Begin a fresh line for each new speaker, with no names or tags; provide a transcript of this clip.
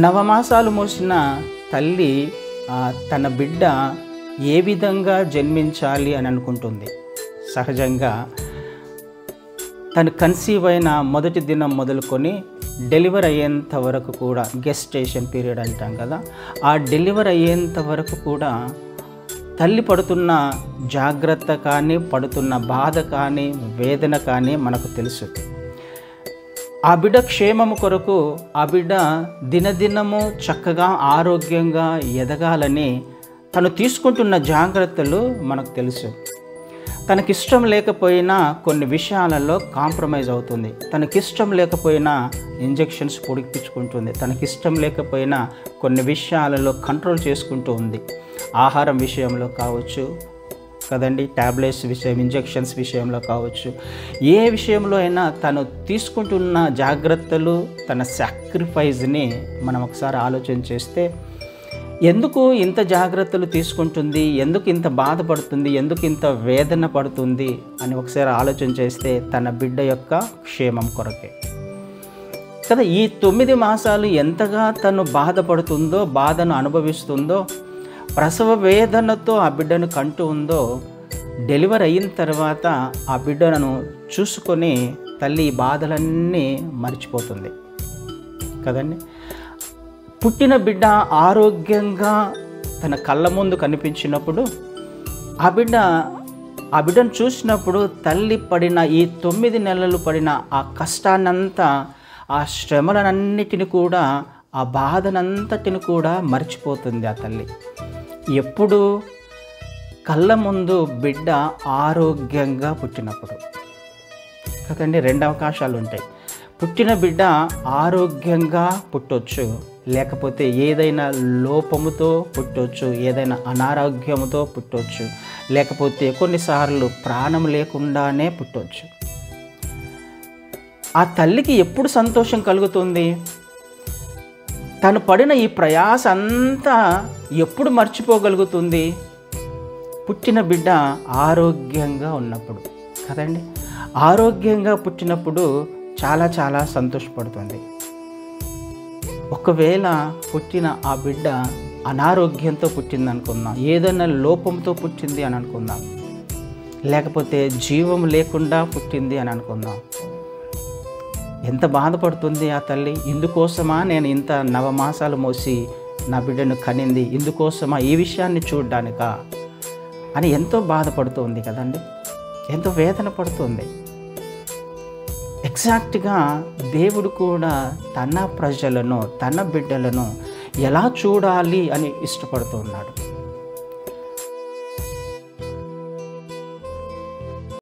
నవమాసాలు మోసిన తల్లి తన బిడ్డ ఏ విధంగా జన్మించాలి అని అనుకుంటుంది. సహజంగా తను కన్సీవ్ అయిన మొదటి దినం మొదలుకొని డెలివర్ అయ్యేంత వరకు కూడా గెస్టేషన్ పీరియడ్ అంటాం కదా, ఆ డెలివర్ అయ్యేంత వరకు కూడా తల్లి పడుతున్న జాగ్రత్త కానీ, పడుతున్న బాధ కానీ, వేదన కానీ మనకు తెలుసు. ఆ బిడ్డ క్షేమము కొరకు ఆ బిడ్డ దినదినము చక్కగా ఆరోగ్యంగా ఎదగాలని తను తీసుకుంటున్న జాగ్రత్తలు మనకు తెలుసు. తనకిష్టం లేకపోయినా కొన్ని విషయాలలో కాంప్రమైజ్ అవుతుంది. తనకిష్టం లేకపోయినా ఇంజెక్షన్స్ పొడిపించుకుంటుంది. తనకిష్టం లేకపోయినా కొన్ని విషయాలలో కంట్రోల్ చేసుకుంటూ ఉంది. ఆహారం విషయంలో కావచ్చు కదండి, ట్యాబ్లెట్స్ విషయం, ఇంజెక్షన్స్ విషయంలో కావచ్చు, ఏ విషయంలో అయినా తను తీసుకుంటున్న జాగ్రత్తలు, తన సాక్రిఫైస్ని మనం ఒకసారి ఆలోచన చేస్తే ఎందుకు ఇంత జాగ్రత్తలు తీసుకుంటుంది, ఎందుకు ఇంత బాధపడుతుంది, ఎందుకు ఇంత వేదన పడుతుంది అని ఒకసారి ఆలోచన చేస్తే తన బిడ్డ యొక్క క్షేమం కొరకే కదా. ఈ 9 మాసాలు ఎంతగా తను బాధపడుతుందో, బాధను అనుభవిస్తుందో, ప్రసవ వేదనతో ఆ బిడ్డను కంటూ ఉందో, డెలివరీ అయిన తర్వాత ఆ బిడ్డను చూసుకొని తల్లి ఈ బాధలన్నీ మర్చిపోతుంది కదండి. పుట్టిన బిడ్డ ఆరోగ్యంగా తన కళ్ళ ముందు కనిపించినప్పుడు ఆ బిడ్డను చూసినప్పుడు తల్లి పడిన ఈ 9 నెలలు పడిన ఆ కష్టాన్నంతా, ఆ శ్రమలన్నిటిని కూడా, ఆ బాధనంతటిని కూడా మర్చిపోతుంది ఆ తల్లి. ఎప్పుడు కళ్ళ ముందు బిడ్డ ఆరోగ్యంగా పుట్టినప్పుడు కదండి. 2 అవకాశాలు ఉంటాయి. పుట్టిన బిడ్డ ఆరోగ్యంగా పుట్టొచ్చు, లేకపోతే ఏదైనా లోపముతో పుట్టొచ్చు, ఏదైనా అనారోగ్యముతో పుట్టొచ్చు, లేకపోతే కొన్నిసార్లు ప్రాణం లేకుండానే పుట్టొచ్చు. ఆ తల్లికి ఎప్పుడు సంతోషం కలుగుతుంది? తను పడిన ఈ ప్రయాస అంతా ఎప్పుడు మర్చిపోగలుగుతుంది? పుట్టిన బిడ్డ ఆరోగ్యంగా ఉన్నప్పుడు కదండి. ఆరోగ్యంగా పుట్టినప్పుడు చాలా చాలా సంతోషపడుతుంది. ఒకవేళ పుట్టిన ఆ బిడ్డ అనారోగ్యంతో పుట్టింది అనుకుందాం, ఏదైనా లోపంతో పుట్టింది అని అనుకుందాం, లేకపోతే జీవం లేకుండా పుట్టింది అని అనుకుందాం, ఎంత బాధపడుతుంది ఆ తల్లి. ఇందుకోసమా నేను ఇంత 9 మాసాలు మోసి నా బిడ్డను కనింది, ఇందుకోసమా ఈ విషయాన్ని చూడడానికా అని ఎంతో బాధపడుతుంది కదండి, ఎంతో వేదన పడుతుంది. ఎగ్జాక్ట్గా దేవుడు కూడా తన ప్రజలను, తన బిడ్డలను ఎలా చూడాలి అని ఇష్టపడుతూ ఉన్నాడు.